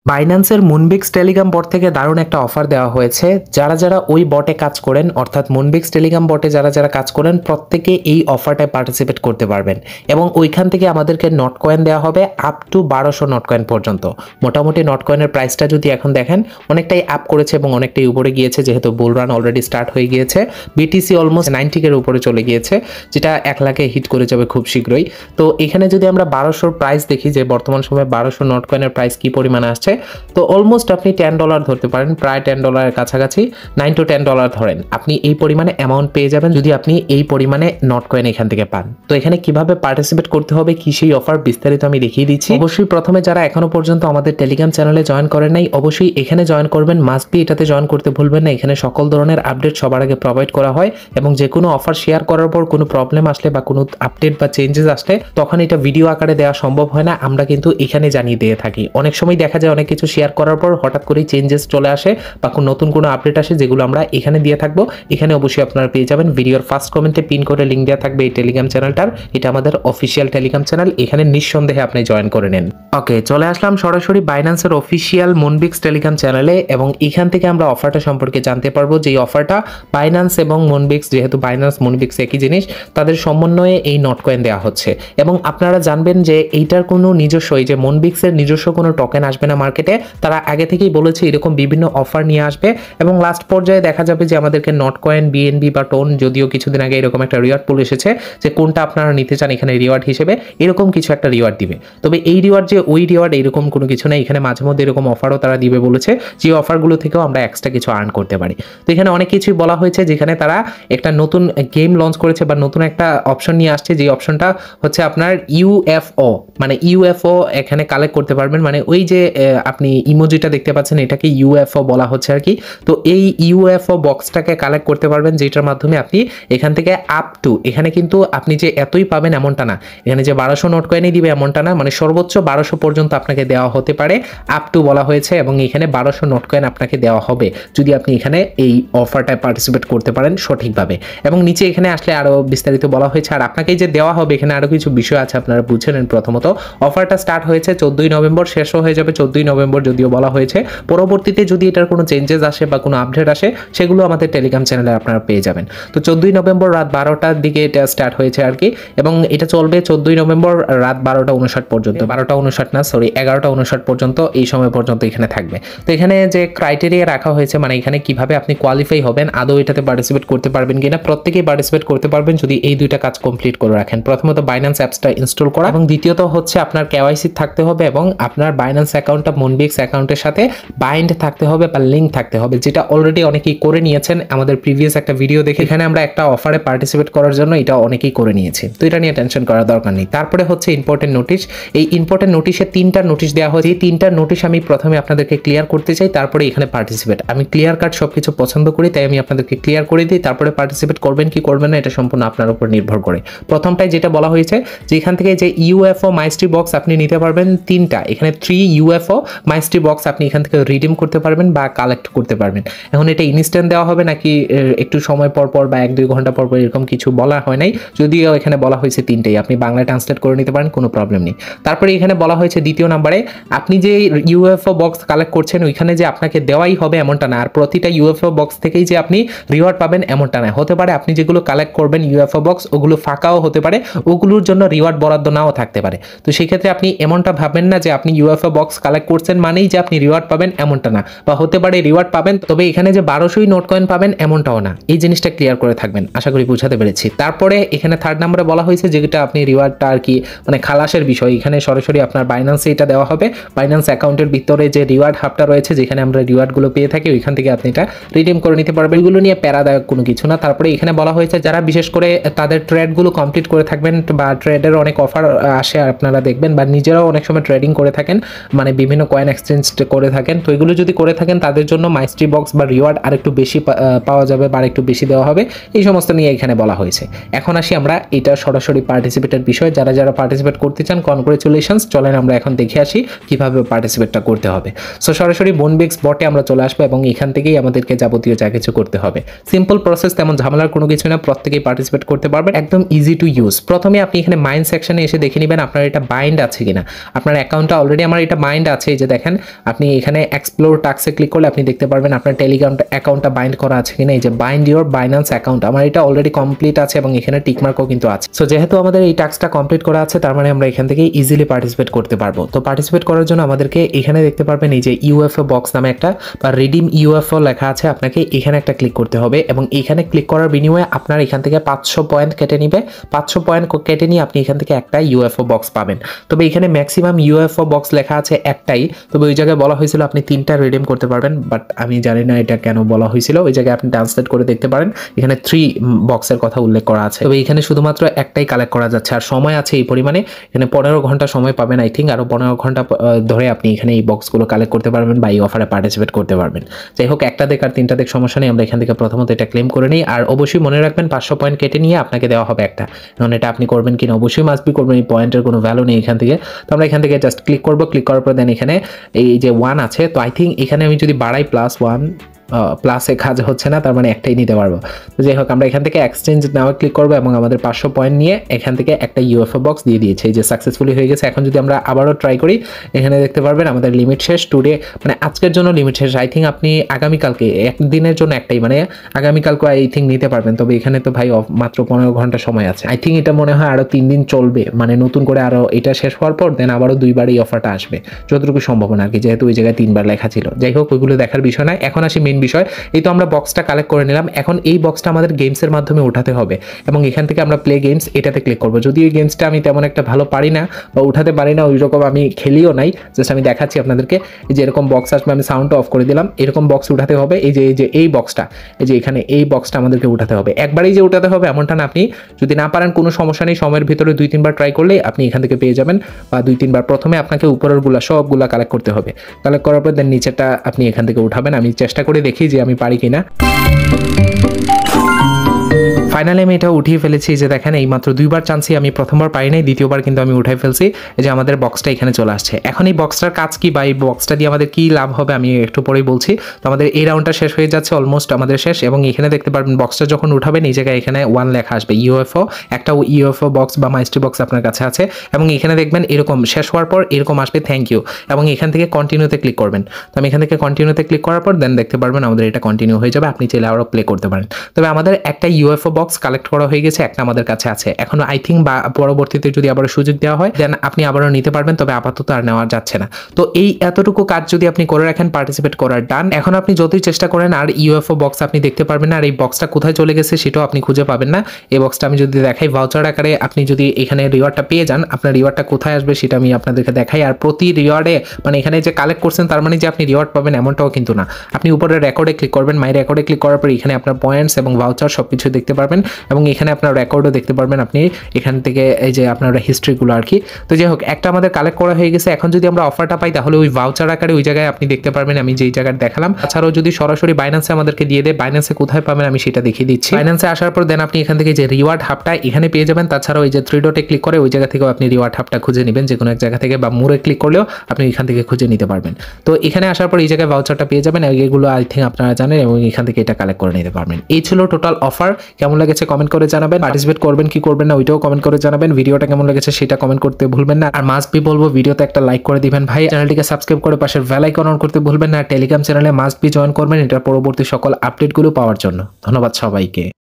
বাইন্যান্সের Moonbix Telegram বট থেকে দারুণ একটা অফার দেওয়া হয়েছে। যারা যারা ওই বটে কাজ করেন, অর্থাৎ মুনবিক্স টেলিগ্রাম বটে যারা যারা কাজ করেন, প্রত্যেকে এই অফারটায় পার্টিসিপেট করতে পারবেন এবং ওইখান থেকে আমাদেরকে নট কয়েন দেওয়া হবে আপ টু 1200 নট কয়েন পর্যন্ত। মোটামুটি নট কয়েনের প্রাইসটা যদি এখন দেখেন অনেকটাই আপ করেছে এবং অনেকটাই উপরে গিয়েছে, যেহেতু বুল রান অলরেডি স্টার্ট হয়ে গিয়েছে। বিটিসি অলমোস্ট 90 এর উপরে চলে গিয়েছে, যেটা 1 লাখে হিট করে যাবে খুব শীঘ্রই। তো এখানে যদি আমরা 1200 প্রাইস দেখি, যে বর্তমান সময়ে 1200 নট কয়েনের প্রাইস কি পরিমাণে আসছে, তো অলমোস্ট আপনি $10 ধরতে পারেন, প্রায় $10 কাছাকাছি, $9 to $10 ধরেন। আপনি এই পরিমাণে অ্যামাউন্ট পেয়ে যাবেন যদি আপনি এই পরিমাণে নট কয়েন এখান থেকে পান। তো এখানে কিভাবে পার্টিসিপেট করতে হবে, কি সেই অফার, বিস্তারিত আমি দেখিয়ে দিচ্ছি। অবশ্যই প্রথমে যারা এখনো পর্যন্ত আমাদের টেলিগ্রাম চ্যানেলে জয়েন করেন নাই, অবশ্যই এখানে জয়েন করবেন। মাস্ট বি এটাতে জয়েন করতে ভুলবেন না। এখানে সকল ধরনের আপডেট সবার আগে প্রোভাইড করা হয় এবং যে কোনো অফার শেয়ার করার পর কোনো প্রবলেম আসলে বা কোনো আপডেট বা চেঞ্জেস আসলে তখন এটা ভিডিও আকারে দেওয়া সম্ভব হয় না, আমরা কিন্তু এখানে জানিয়ে দিয়ে থাকি। অনেক সময় দেখা যায় অনেক কিছু শেয়ার করার পর হঠাৎ করে চেঞ্জেস চলে আসে বা নতুন কোনো আপডেট আসে, যেগুলো আমরা এখানে দিয়ে থাকবো। এখানে অবশ্যই আপনারা পেয়ে যাবেন। ভিডিওর ফার্স্ট কমেন্টে পিন করে লিঙ্ক দেওয়া থাকবে এই টেলিগ্রাম চ্যানেলটার। এটা আমাদের অফিসিয়াল টেলিগ্রাম চ্যানেল, এখানে নিঃসন্দেহে আপনি জয়েন করে নেন। ওকে, চলে আসলাম সরাসরি বাইন্যান্সের অফিসিয়াল মুনবিক্স টেলিগ্রাম চ্যানেলে এবং এখান থেকে আমরা অফারটা সম্পর্কে জানতে পারবো। যে অফারটা বাইন্যান্স এবং মুনবিক্স, যেহেতু বাইন্যান্স মুনবিক্স একই জিনিস, তাদের সমন্বয়ে এই নট কয়েন দেওয়া হচ্ছে এবং আপনারা জানবেন যে এইটার কোনো নিজস্ব, এই যে মুনবিক্সের নিজস্ব কোনো টোকেন আসবে না মার্কেটে। তারা আগে থেকেই বলেছে এরকম বিভিন্ন অফার নিয়ে আসবে এবং লাস্ট পর্যায়ে দেখা যাবে যে আমাদেরকে নট কয়েন, বিএনবি বা টোন, যদিও কিছুদিন আগে এরকম একটা রিওয়ার্ড পুল এসেছে যে কোনটা আপনারা নিতে চান এখানে রিওয়ার্ড হিসেবে, এরকম কিছু একটা রিওয়ার্ড দিবে। তবে এই রিওয়ার্ড যে ওই রিওয়ার্ড এরকম কোনো কিছু নেই, এখানে মাঝে মধ্যে এরকম অফারও তারা দিবে বলেছে, যে অফারগুলো থেকেও আমরা এক্সট্রা কিছু আর্ন করতে পারি। তো এখানে অনেক কিছুই বলা হয়েছে, যেখানে তারা একটা নতুন গেম লঞ্চ করেছে বা নতুন একটা অপশন নিয়ে আসছে, যে অপশনটা হচ্ছে আপনার ইউএফও, মানে ইউএফও এখানে কালেক্ট করতে পারবেন। মানে ওই যে আপনি ইমোজিটা দেখতে পাচ্ছেন, এটাকে ইউএফও বলা হচ্ছে আর কি। তো এই ইউএফও বক্সটাকে কালেক্ট করতে পারবেন, যেটার মাধ্যমে আপনি এখান থেকে আপ টু, এখানে কিন্তু আপনি যে এতই পাবেন এমনটা না, এখানে যে 1200 নোট কয়েনই দিবে এমনটা না, মানে সর্বোচ্চ 1200 পর্যন্ত আপনাকে দেওয়া হতে পারে, আপ টু বলা হয়েছে। এবং এখানে 1200 নোট কয়েন আপনাকে দেওয়া হবে যদি আপনি এখানে এই অফারটায় পার্টিসিপেট করতে পারেন সঠিকভাবে। এবং নিচে এখানে আসলে আরও বিস্তারিত বলা হয়েছে। আর আপনাকে যে দেওয়া হবে, এখানে আরও কিছু বিষয় আছে, আপনারা বুঝে নেন। প্রথমত অফারটা স্টার্ট হয়েছে 14ই নভেম্বর, শেষও হয়ে যাবে 14ই নভেম্বর যদিও বলা হয়েছে। পরবর্তীতে যদি এটার কোনো চেঞ্জেস আসে বা কোনো আপডেট আসে, সেগুলো আমাদের টেলিগ্রাম চ্যানেলে আপনারা পেয়ে যাবেন। তো 14ই নভেম্বর রাত 12টার দিকে এটা স্টার্ট হয়েছে আর কি, এবং এটা চলবে 14ই নভেম্বর রাত 12টা 59 পর্যন্ত, 12টা 59 না সরি 11টা 59 পর্যন্ত, এই সময় পর্যন্ত এখানে থাকবে। তো এখানে যে ক্রাইটেরিয়া রাখা হয়েছে, মানে এখানে কিভাবে আপনি কোয়ালিফাই হবেন, আদৌ এটাতে পার্টিসিপেট করতে পারবেন কিনা, প্রত্যেকেই পার্টিসিপেট করতে পারবেন যদি এই দুইটা কাজ কমপ্লিট করে রাখেন। প্রথমত বাইন্যান্স অ্যাপসটা ইনস্টল করা এবং দ্বিতীয়ত হচ্ছে আপনার কেওয়াইসি থাকতে হবে এবং আপনার বাইন্যান্স অ্যাকাউন্টটা মুনবিক্স অ্যাকাউন্টের সাথে বাইন্ড থাকতে হবে বা লিঙ্ক থাকতে হবে, যেটা অলরেডি অনেকেই করে নিয়েছেন। আমাদের প্রিভিয়াস একটা ভিডিও দেখে এখানে আমরা একটা অফারে পার্টিসিপেট করার জন্য এটা অনেকেই করে নিয়েছে, তো এটা নিয়ে টেনশন করার দরকার নেই। তারপরে হচ্ছে ইম্পর্টেন্ট নোটিশ। এই ইম্পর্টেন্ট নোটিশে 3টা নোটিশ দেওয়া হয়েছে। এই 3টা নোটিশ আমি প্রথমে আপনাদেরকে ক্লিয়ার করতে চাই, তারপরে এখানে পার্টিসিপেট। আমি ক্লিয়ার কাট সবকিছু পছন্দ করি, তাই আমি আপনাদেরকে ক্লিয়ার করে দিই। তারপরে পার্টিসিপেট করবেন কি করবেন না এটা সম্পূর্ণ আপনার উপর নির্ভর করে। প্রথমটাই যেটা বলা হয়েছে যে এখান থেকে যে ইউএফও মাইস্ট্রি বক্স আপনি নিতে পারবেন 3টা, এখানে 3 ইউএফও মাইস্ট্রি বক্স আপনি এখান থেকে রিডিম করতে পারবেন বা কালেক্ট করতে পারবেন। এখন এটা ইনস্ট্যান্ট দেওয়া হবে নাকি একটু সময় পর পর বা 1-2 ঘন্টা পর পর, এরকম কিছু বলা হয় নাই, যদিও এখানে বলা হয়েছে 3টাই, আপনি বাংলায় ট্রান্সলেট করে নিতে পারেন, কোনো প্রবলেম নেই। তারপরে এখানে বলা হয়েছে দ্বিতীয় নম্বরে, আপনি যে ইউএফও বক্স কালেক্ট করছেন ওইখানে যে আপনাকে দেওয়াই হবে এমনটা না, আর প্রতিটা ইউএফও বক্স থেকেই যে আপনি রিওয়ার্ড পাবেন এমনটা না। হতে পারে আপনি যেগুলো কালেক্ট করবেন ইউএফও বক্স, ওগুলো ফাঁকাও হতে পারে, ওগুলোর জন্য রিওয়ার্ড বরাদ্দ নাও থাকতে পারে। তো সেই ক্ষেত্রে আপনি এমনটা ভাববেন না যে আপনি ইউএফও বক্স কালেক্ট করছেন মানেই যে আপনি রিওয়ার্ড পাবেন, এমনটা না। বা হতে পারে রিওয়ার্ড পাবেন, তবে এখানে যে 1200ই নোট কয়েন পাবেন এমনটাও না। এই জিনিসটা ক্লিয়ার করে থাকবেন, আশা করি বুঝাতে পেরেছি। তারপরে এখানে 3rd নম্বরে বলা হয়েছে যেটা আপনি রিওয়ার্ডটা আর কি মানে খালাসের বিষয়, এখানে সরাসরি আপনার বাইন্যান্সে এটা দেওয়া হবে। বাইন্যান্স অ্যাকাউন্টের ভিতরে যে রিওয়ার্ড হাবটা রয়েছে, যেখানে আমরা রিওয়ার্ডগুলো পেয়ে থাকি, ওইখান থেকে আপনি এটা রিডিম করে নিতে পারবেন। এগুলো নিয়ে প্যারাদায়ক কোনো কিছু না। তারপরে এখানে বলা হয়েছে যারা বিশেষ করে তাদের ট্রেডগুলো কমপ্লিট করে থাকবেন বা ট্রেডের অনেক অফার আসে আপনারা দেখবেন, বা নিজেরাও অনেক সময় ট্রেডিং করে থাকেন, মানে বিভিন্ন কয়েন এক্সচেঞ্জ করে থাকেন, তো এগুলো যদি করে থাকেন তাদের জন্য মাইস্ট্রি বক্স বা রিওয়ার্ড আরেকটু বেশি পাওয়া যাবে বা আরেকটু বেশি দেওয়া হবে। এই সমস্ত নিয়ে এখানে বলা হয়েছে। এখন আসি আমরা এটা সরাসরি পার্টিসিপেটের বিষয়। যারা যারা পার্টিসিপেট করতে চান কনগ্রেচুলেশনস। চলেন আমরা এখন দেখে আসি কিভাবে পার্টিসিপেটটা করতে হবে। সো সরাসরি মুনবিক্স বটে আমরা চলে আসবো এবং এখান থেকেই আমাদেরকে যাবতীয় যা কিছু করতে হবে। সিম্পল প্রসেস, তেমন ঝামেলার কোনো কিছু না, প্রত্যেকেই পার্টিসিপেট করতে পারবেন, একদম ইজি টু ইউজ। প্রথমে আপনি এখানে মাইন্ড সেকশনে এসে দেখে নেবেন আপনার এটা বাইন্ড আছে কিনা। আপনার অ্যাকাউন্টটা অলরেডি আমার এটা বাইন্ড আছে, এই যে দেখেন আপনি এখানে এক্সপ্লোর টাস্কে ক্লিক করলে আপনি দেখতে পারবেন আপনার টেলিগ্রাম অ্যাকাউন্টটা বাইন্ড করা আছে কিনা। এই যে বাইন্ড ইওর বাইন্যান্স অ্যাকাউন্ট, আমার এটা অলরেডি কমপ্লিট আছে এবং এখানে টিকমার্কও কিন্তু আছে। সো যেহেতু আমাদের এই টাস্কটা কমপ্লিট করা আছে তার মানে আমরা এখান থেকে ইজিলি পার্টিসিপেট করতে পারবো। তো পার্টিসিপেট করার জন্য আমাদেরকে এখানে দেখতে পারবেন এই যে ইউএফও বক্স নামে একটা বা রিডিম ইউএফও লেখা আছে, আপনাকে এখানে একটা ক্লিক করতে হবে এবং এখানে ক্লিক করার বিনিময়ে আপনার এখান থেকে 500 পয়েন্ট কেটে নিবে। 500 পয়েন্ট কেটে নিয়ে আপনি এখান থেকে একটা ইউএফও বক্স পাবেন। তবে এখানে ম্যাক্সিমাম ইউএফও বক্স লেখা আছে একটাই, তবে ওই জায়গায় বলা হয়েছিল আপনি 3টা রিডিম করতে পারবেন, বাট আমি জানি না এটা কেন বলা হয়েছিল। ওই জায়গায় আপনি ট্রান্সলেট করে দেখতে পারেন, এখানে 3 বক্সের কথা উল্লেখ করা আছে। তবে এখানে শুধুমাত্র একটাই কালেক্ট করা যাচ্ছে আর সময় আছে এই পরিমাণে, এখানে 15 ঘন্টা সময় পাবেন আই থিঙ্ক, আরও 15 ঘন্টা ধরে আপনি এখানে এই বক্সগুলো কালেক্ট করতে পারবেন বা এই অফারে পার্টিসিপেট করতে পারবেন। যাই হোক, একটা দেখ আর 3টা দেখ সমস্যা নেই, আমরা এখান থেকে প্রথমত এটা ক্লেম করে নিই। আর অবশ্যই মনে রাখবেন 500 পয়েন্ট কেটে নিয়ে আপনাকে দেওয়া হবে একটা, এখন এটা আপনি করবেন কিনা অবশ্যই মাস্ট বি করবেন, এই পয়েন্টের কোনো ভ্যালু নেই এখান থেকে। তো আমরা এখান থেকে জাস্ট ক্লিক করবো, ক্লিক করার পর দেন এখানে এই যে 1 আছে, তো আই থিঙ্ক এখানে আমি যদি বাড়াই +1 প্লাসে কাজ হচ্ছে না, তার মানে একটাই নিতে পারবো। তো যাই হোক, আমরা এখান থেকে এক্সচেঞ্জ নাও ক্লিক করবো এবং আমাদের 500 পয়েন্ট নিয়ে এখান থেকে একটা ইউএফও বক্স দিয়ে দিয়েছে, এই যে সাকসেসফুলি হয়ে গেছে। এখন যদি আমরা আবারও ট্রাই করি, এখানে দেখতে পারবেন আমাদের লিমিট শেষ, টুডে মানে আজকের জন্য লিমিট শেষ। আই থিঙ্ক আপনি আগামীকালকে একদিনের জন্য একটাই মানে আগামীকালকে আই থিঙ্ক নিতে পারবেন। তবে এখানে তো ভাই মাত্র 15 ঘন্টা সময় আছে, আই থিঙ্ক এটা মনে হয় আরও 3 দিন চলবে, মানে নতুন করে আরও এটা শেষ হওয়ার পর দেন আবারও 2বার এই অফারটা আসবে যতটুকু সম্ভাবনা আর কি, যেহেতু ওই জায়গায় 3বার লেখা ছিল। যাই হোক, ওইগুলো দেখার বিষয় নয়, এখন আসি মেন বিষয়। এই তো আমরা বক্সটা কালেক্ট করে নিলাম, এখন এই বক্সটা আমাদের গেমসের মাধ্যমে উঠাতে হবে এবং এখান থেকে আমরা প্লে গেমস এটাতে ক্লিক করবো। যদি এই গেমসটা আমি তেমন একটা ভালো পারি না বা উঠাতে পারি না, ওই রকম আমি খেলিও নাই, জাস্ট আমি দেখাচ্ছি আপনাদেরকে। এই যে এরকম বক্স আসবে, আমি সাউন্ডটা অফ করে দিলাম, এরকম বক্স উঠাতে হবে। এই যে এই বক্সটা, এই যে এখানে এই বক্সটা আমাদেরকে উঠাতে হবে, একবারেই যে উঠাতে হবে এমনটা না, আপনি যদি না পারেন কোনো সমস্যা নেই, সময়ের ভিতরে 2-3বার ট্রাই করলেই আপনি এখান থেকে পেয়ে যাবেন, বা 2-3বার। প্রথমে আপনাকে উপরেরগুলা সবগুলা কালেক্ট করতে হবে, কালেক্ট করার পর দেন নিচেরটা আপনি এখান থেকে উঠাবেন। আমি চেষ্টা করে দেখি যে আমি পারি কিনা। ফাইনালি আমি এটা উঠিয়ে ফেলেছি, যে দেখেন এই মাত্র 2বার চান্সই আমি প্রথমবার পাই নাই, দ্বিতীয়বার কিন্তু আমি উঠাই ফেলছি। এই যে আমাদের বক্সটা এখানে চলে আসছে। এখন এই বক্সটার কাজ কি বা এই বক্সটা দিয়ে আমাদের কি লাভ হবে আমি একটু পরেই বলছি। তো আমাদের এই রাউন্ডটা শেষ হয়ে যাচ্ছে, অলমোস্ট আমাদের শেষ। এবং এখানে দেখতে পারবেন বক্সটা যখন উঠাবেন এই জায়গায় এখানে 1 লেখা আসবে, ইউএফও একটা ইউএফও বক্স বা মাইস্ট্রি বক্স আপনার কাছে আছে এবং এখানে দেখবেন এরকম শেষ হওয়ার পর এরকম আসবে থ্যাংক ইউ, এবং এখান থেকে কন্টিনিউতে ক্লিক করবেন। তো আমি এখান থেকে কন্টিনিউতে ক্লিক করার পর দেন দেখতে পারবেন আমাদের এটা কন্টিনিউ হয়ে যাবে, আপনি চাইলে আরও প্লে করতে পারেন। তবে আমাদের একটা ইউএফও বক্স কালেক্ট করা হয়ে গেছে, একটা আমাদের কাছে আছে এখন আই থিঙ্ক, বা পরবর্তীতে যদি আবার সুযোগ দেওয়া হয় দেন আপনি আবারও নিতে পারবেন, তবে আপাতত আর নেওয়া যাচ্ছে না। তো এই এতটুকু কাজ যদি আপনি করে রাখেন, পার্টিসিপেট করার ডান। এখন আপনি যতই চেষ্টা করেন আর ইউএফও বক্স আপনি দেখতে পারবেন না, আর এই বক্সটা কোথায় চলে গেছে সেটাও আপনি খুঁজে পাবেন না। এই বক্সটা আমি যদি দেখাই ভাউচার আকারে, আপনি যদি এখানে রিওয়ার্ডটা পেয়ে যান, আপনার রিওয়ার্ডটা কোথায় আসবে সেটা আমি আপনাদেরকে দেখাই। আর প্রতি রিওয়ার্ডে মানে এখানে যে কালেক্ট করছেন তার মানে যে আপনি রিওয়ার্ড পাবেন এমনটাও কিন্তু না। আপনি উপরে রেকর্ডে ক্লিক করবেন, মাই রেকর্ডে ক্লিক করার পর এখানে আপনার পয়েন্টস এবং ভাউচার সব কিছু দেখতে পারবেন এবং এখানে আপনার রেকর্ডও দেখতে পারবেন আপনি এখান থেকে, এই যে আপনার হিস্ট্রিগুলো আর কি। তো যাই হোক, একটা আমাদের কালেক্ট করা হয়ে গেছে। এখন যদি আমরা অফারটা পাই তাহলে ওই ভাউচার আকারে ওই জায়গায় আপনি দেখতে পারবেন আমি যেই জায়গায় দেখালাম। তাছাড়াও যদি সরাসরি বাইন্যান্সে আমাদেরকে দিয়ে দেয়, বাইন্যান্সে কোথায় পাবেন আমি সেটা দেখিয়ে দিচ্ছি। বাইন্যান্সে আসার পর দেন আপনি এখান থেকে যে রিওয়ার্ড হাবটা এখানে পেয়ে যাবেন। তাছাড়াও এই যে 3 ডটে ক্লিক করে ওই জায়গা থেকেও আপনি রিওয়ার্ড হাবটা খুঁজে নেবেন যে কোনো এক জায়গা থেকে, বা মোড়ে ক্লিক করলেও আপনি এখান থেকে খুঁজে নিতে পারবেন। তো এখানে আসার পর এই জায়গায় ভাউচারটা পেয়ে যাবেন, এগুলো আই থিঙ্ক আপনারা জানেন, এবং এখান থেকে এটা কালেক্ট করে নিতে পারবেন। এই ছিল টোটাল অফার। কেমন লেগেছে কমেন্ট করে জানাবেন, পার্টিসিপেট করবেন কি করবেন না ওইটাও কমেন্ট করে জানাবেন, ভিডিওটা কেমন লেগেছে সেটা কমেন্ট করতে ভুলবেন না। আর মাস্ট বি বলবো ভিডিওতে একটা লাইক করে দিবেন ভাই, চ্যানেলটিকে সাবস্ক্রাইব করে পাশের বেল আইকন অন করতে ভুলবেন না। টেলিগ্রাম চ্যানেলে মাস্ট বি জয়েন করবেন এটার পরবর্তী সকল আপডেটগুলো পাওয়ার জন্য। ধন্যবাদ সবাইকে।